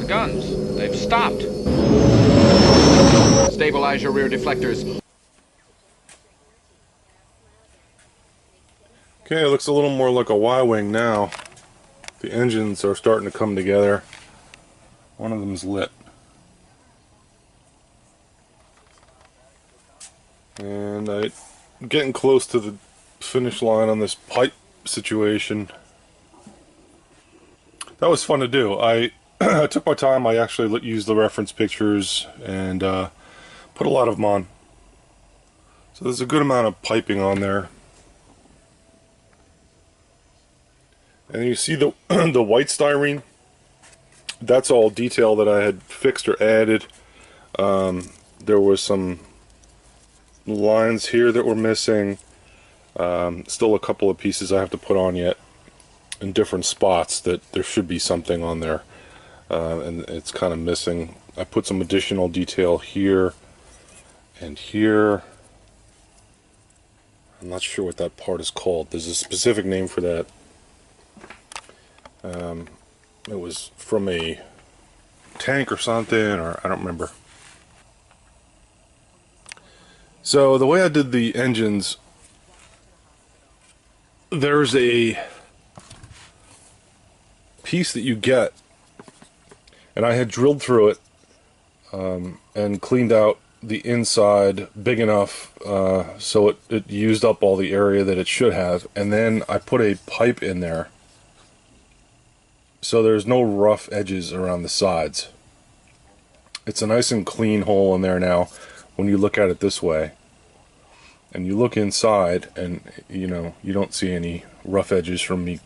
guns. They've stopped. Stabilize your rear deflectors. Okay, it looks a little more like a Y-wing now. The engines are starting to come together. One of them's lit. And I'm getting close to the finish line on this pipe situation. That was fun to do. I I took my time. I actually used the reference pictures and put a lot of them on. So there's a good amount of piping on there. And you see the the white styrene. That's all detail that I had fixed or added. There was some lines here that were missing. Still a couple of pieces I have to put on yet in different spots that there should be something on there, and it's kind of missing. I put some additional detail here and here. I'm not sure what that part is called. There's a specific name for that. It was from a tank or something, or I don't remember. So the way I did the engines, there's a piece that you get, and I had drilled through it and cleaned out the inside big enough so it used up all the area that it should have, and then I put a pipe in there so there's no rough edges around the sides. It's a nice and clean hole in there now when you look at it this way. And you look inside and you know, you don't see any rough edges from me,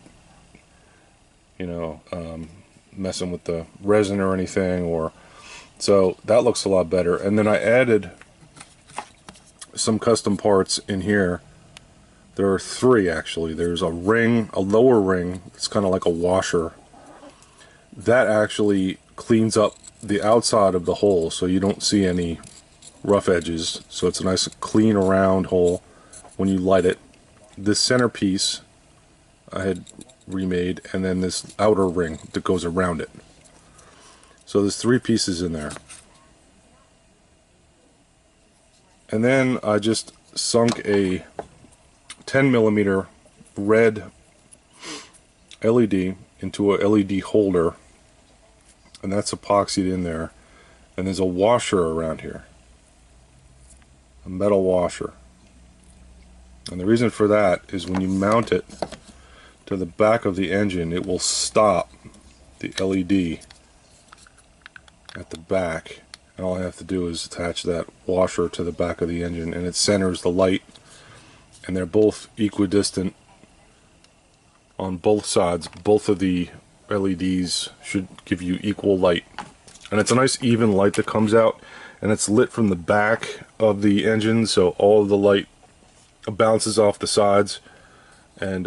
you know, messing with the resin or anything, or so that looks a lot better. And then I added some custom parts in here. There are three actually. There's a ring, a lower ring, it's kind of like a washer. That actually cleans up the outside of the hole so you don't see any rough edges, so it's a nice clean round hole when you light it. This centerpiece I had remade, and then this outer ring that goes around it. So there's three pieces in there. And then I just sunk a 10mm red LED into a LED holder, and that's epoxied in there, and there's a washer around here, a metal washer. And the reason for that is when you mount it to the back of the engine, it will stop the LED at the back, and all I have to do is attach that washer to the back of the engine, and it centers the light, and they're both equidistant on both sides. Both of the LEDs should give you equal light, and it's a nice even light that comes out, and it's lit from the back of the engine, so all of the light bounces off the sides, and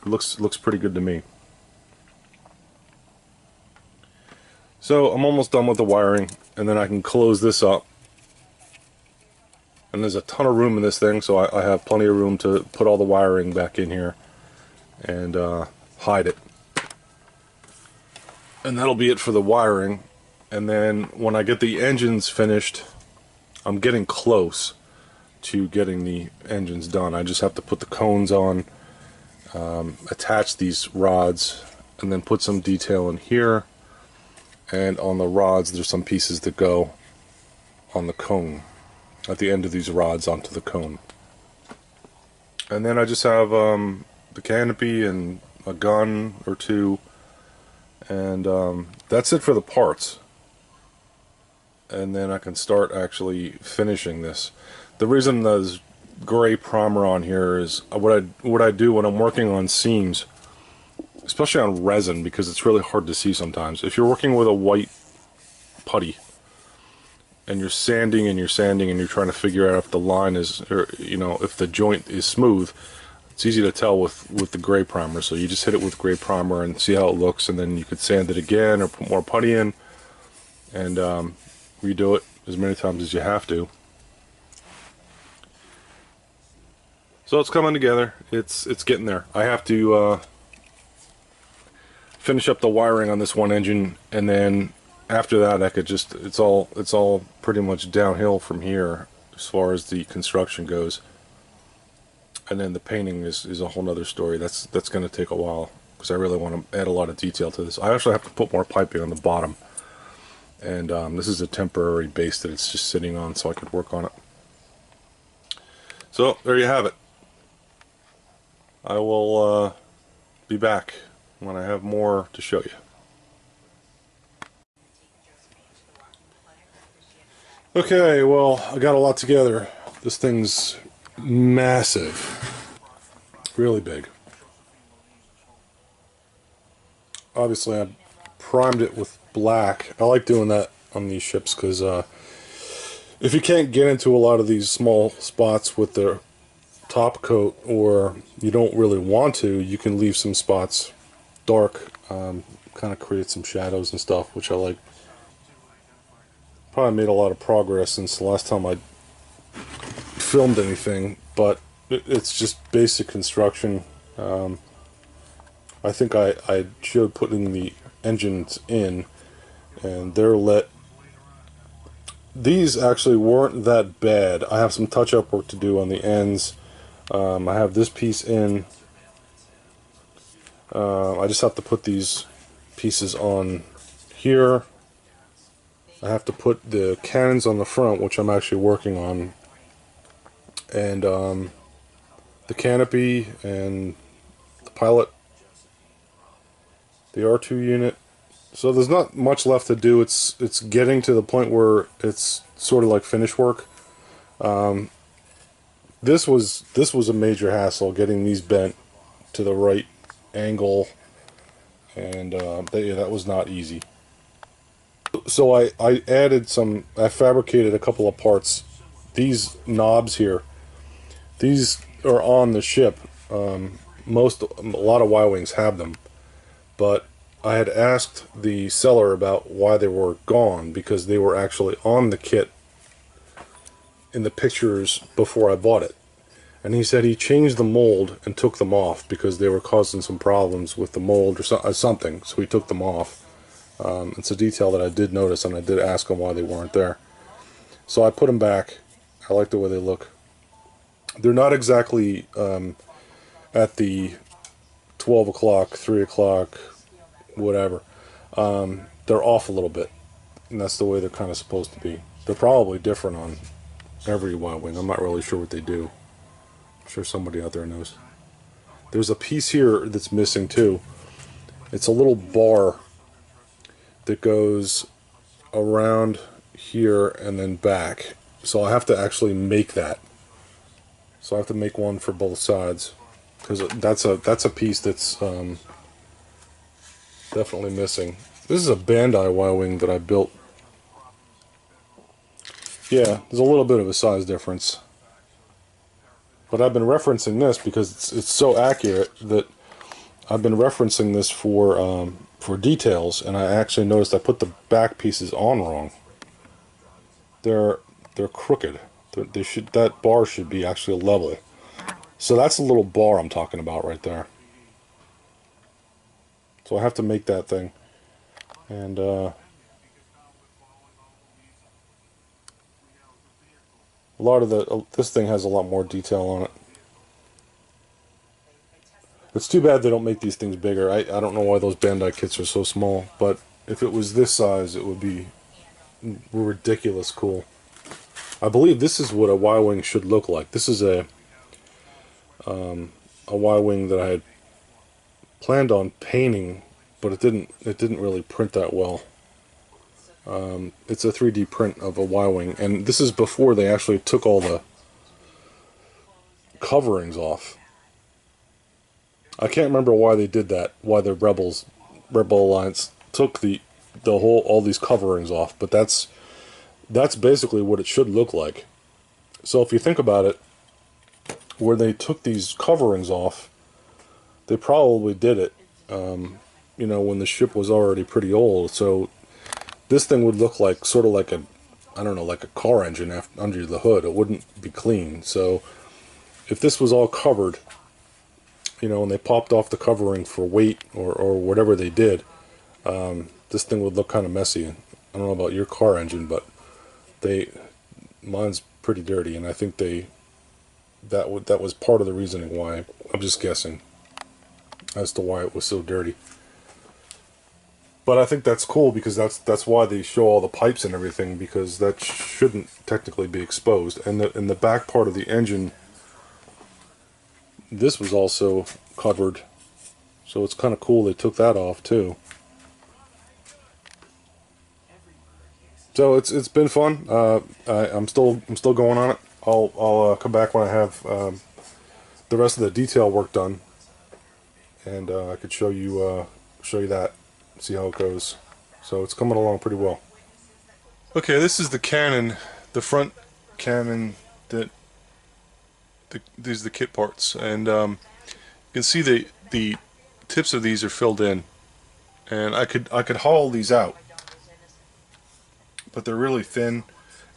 looks pretty good to me. So I'm almost done with the wiring, and then I can close this up. And there's a ton of room in this thing, so I have plenty of room to put all the wiring back in here and hide it. And that'll be it for the wiring. And then when I get the engines finished, I'm getting close to getting the engines done. I just have to put the cones on, attach these rods, and then put some detail in here. And on the rods, there's some pieces that go on the cone, at the end of these rods onto the cone. And then I just have the canopy and a gun or two, and that's it for the parts. And then I can start actually finishing this. The reason there's gray primer on here is what I do when I'm working on seams, especially on resin, because it's really hard to see sometimes. If you're working with a white putty and you're sanding and you're sanding and you're trying to figure out if the line is, or you know, if the joint is smooth, it's easy to tell with the gray primer. So you just hit it with gray primer and see how it looks, and then you could sand it again or put more putty in and redo it as many times as you have to. So it's coming together. It's getting there. I have to finish up the wiring on this one engine, and then after that, I could just, it's all pretty much downhill from here as far as the construction goes. And then the painting is a whole nother story. That's going to take a while because I really want to add a lot of detail to this. I actually have to put more piping on the bottom. And this is a temporary base that it's just sitting on so I could work on it. So there you have it. I will be back when I have more to show you. Okay, well, I got a lot together. This thing's massive. Really big. Obviously, I primed it with black. I like doing that on these ships because if you can't get into a lot of these small spots with the top coat, or you don't really want to, you can leave some spots dark, kind of create some shadows and stuff, which I like. Probably made a lot of progress since the last time I filmed anything, but it's just basic construction. I think I showed putting the engines in, and they're lit. These actually weren't that bad. I have some touch-up work to do on the ends. I have this piece in. I just have to put these pieces on here. I have to put the cannons on the front, which I'm actually working on, and the canopy and the pilot, the R2 unit. So there's not much left to do. It's getting to the point where it's sort of like finish work. This was a major hassle getting these bent to the right angle, and yeah, that was not easy. So I fabricated a couple of parts. These knobs here, these are on the ship. A lot of Y-Wings have them, but I had asked the seller about why they were gone, because they were actually on the kit in the pictures before I bought it. And he said he changed the mold and took them off because they were causing some problems with the mold or something, so he took them off. It's a detail that I did notice, and I did ask him why they weren't there. So I put them back. I like the way they look. They're not exactly at the 12 o'clock, 3 o'clock, whatever. They're off a little bit, and that's the way they're kind of supposed to be. They're probably different on every Y-Wing. I'm not really sure what they do. I'm sure somebody out there knows. There's a piece here that's missing too. It's a little bar that goes around here and then back. So I have to actually make that. So I have to make one for both sides, because that's a piece that's definitely missing. This is a Bandai Y-Wing that I built. Yeah, there's a little bit of a size difference. But I've been referencing this because it's so accurate that I've been referencing this for details, and I actually noticed I put the back pieces on wrong. They're crooked. That bar should be actually level. So that's a little bar I'm talking about right there. So I have to make that thing, and a lot of this thing has a lot more detail on it. It's too bad they don't make these things bigger. I don't know why those Bandai kits are so small, but if it was this size, it would be ridiculous cool. I believe this is what a Y-Wing should look like. This is a Y-Wing that I had planned on painting, but it didn't really print that well. It's a 3D print of a Y-Wing, and this is before they actually took all the coverings off. I can't remember why they did that, why the Rebel Alliance took all these coverings off, but that's basically what it should look like. So if you think about it, where they took these coverings off, they probably did it, you know, when the ship was already pretty old. So this thing would look like sort of like like a car engine under the hood. It wouldn't be clean. So if this was all covered, you know, and they popped off the covering for weight or whatever they did, this thing would look kind of messy. I don't know about your car engine, but mine's pretty dirty, and I think that was part of the reasoning why. I'm just guessing as to why it was so dirty. But I think that's cool because that's why they show all the pipes and everything, because that shouldn't technically be exposed. And in the back part of the engine, this was also covered, so it's kind of cool they took that off too. So it's been fun. I'm still going on it. I'll come back when I have the rest of the detail work done, and I could show you that, see how it goes. So it's coming along pretty well. Okay, this is the cannon, the front cannon that these are the kit parts, and you can see the tips of these are filled in, and I could haul these out, but they're really thin,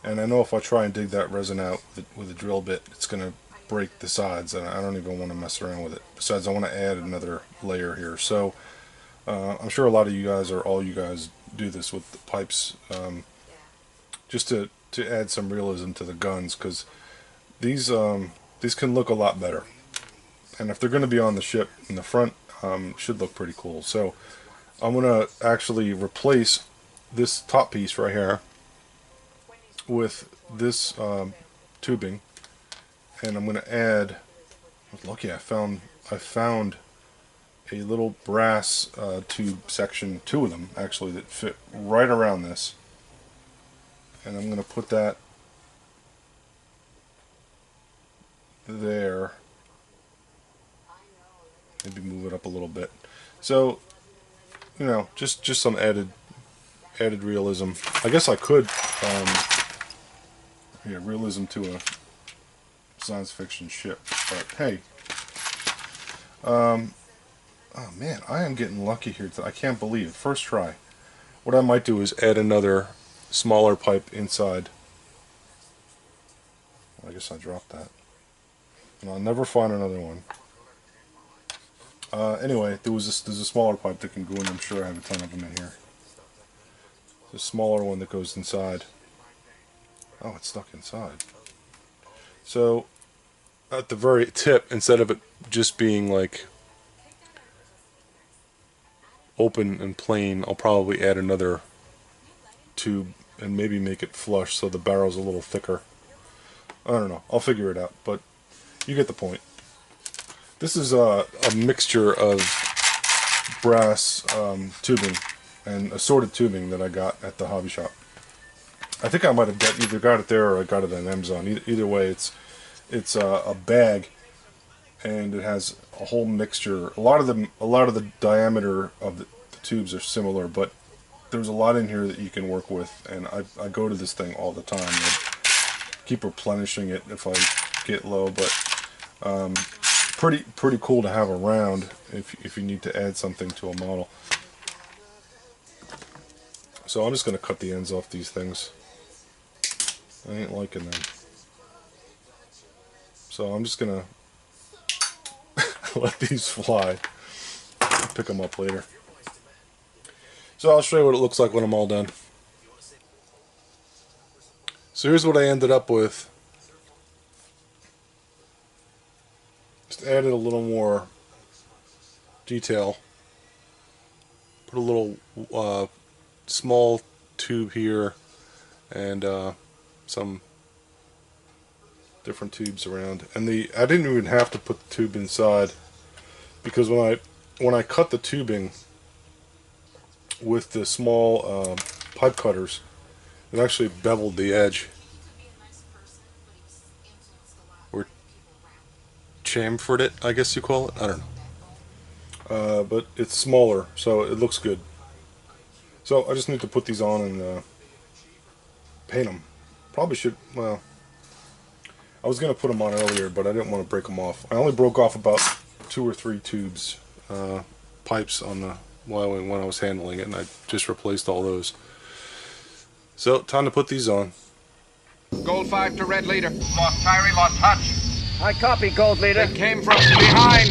and I know if I try and dig that resin out with a drill bit, it's gonna break the sides, and I don't even want to mess around with it. Besides, I want to add another layer here. So I'm sure a lot of you guys, or all you guys, do this with the pipes, just to add some realism to the guns, because these can look a lot better, and if they're going to be on the ship in the front, should look pretty cool. So I'm going to actually replace this top piece right here with this tubing, and I'm going to add, I was lucky I found a little brass tube section, 2 of them actually, that fit right around this, and I'm going to put that there, maybe move it up a little bit. So, you know, just some added realism. I guess I could realism to a science fiction ship, but hey, oh man, I am getting lucky here. I can't believe it. First try. What I might do is add another smaller pipe inside. I guess I dropped that, and I'll never find another one. Anyway, there's a smaller pipe that can go in. I'm sure I have a ton of them in here. The smaller one that goes inside. Oh, it's stuck inside. So at the very tip, instead of it just being like open and plain, I'll probably add another tube and maybe make it flush so the barrel's a little thicker. I don't know. I'll figure it out, but you get the point. This is a mixture of brass tubing and assorted tubing that I got at the hobby shop. I think I might have either got it there or I got it on Amazon. Either way, it's a bag, and it has a whole mixture. A lot of the diameter of the tubes are similar, but there's a lot in here that you can work with, and I go to this thing all the time. I keep replenishing it if I get low, but pretty cool to have around if you need to add something to a model. So I'm just going to cut the ends off these things. I ain't liking them. So I'm just going to let these fly. Pick them up later. So I'll show you what it looks like when I'm all done. So here's what I ended up with. Just added a little more detail. Put a little small tube here, and some different tubes around. And I didn't even have to put the tube inside, because when I cut the tubing with the small pipe cutters, it actually beveled the edge, or chamfered it, I guess you call it. I don't know. But it's smaller, so it looks good. So I just need to put these on and paint them. Probably should, well, I was going to put them on earlier, but I didn't want to break them off. I only broke off about 2 or 3 tubes, pipes on the when I was handling it, and I just replaced all those. So, time to put these on. Gold 5 to Red Leader. Lost Tyree, lost touch. I copy, Gold Leader. They came from behind.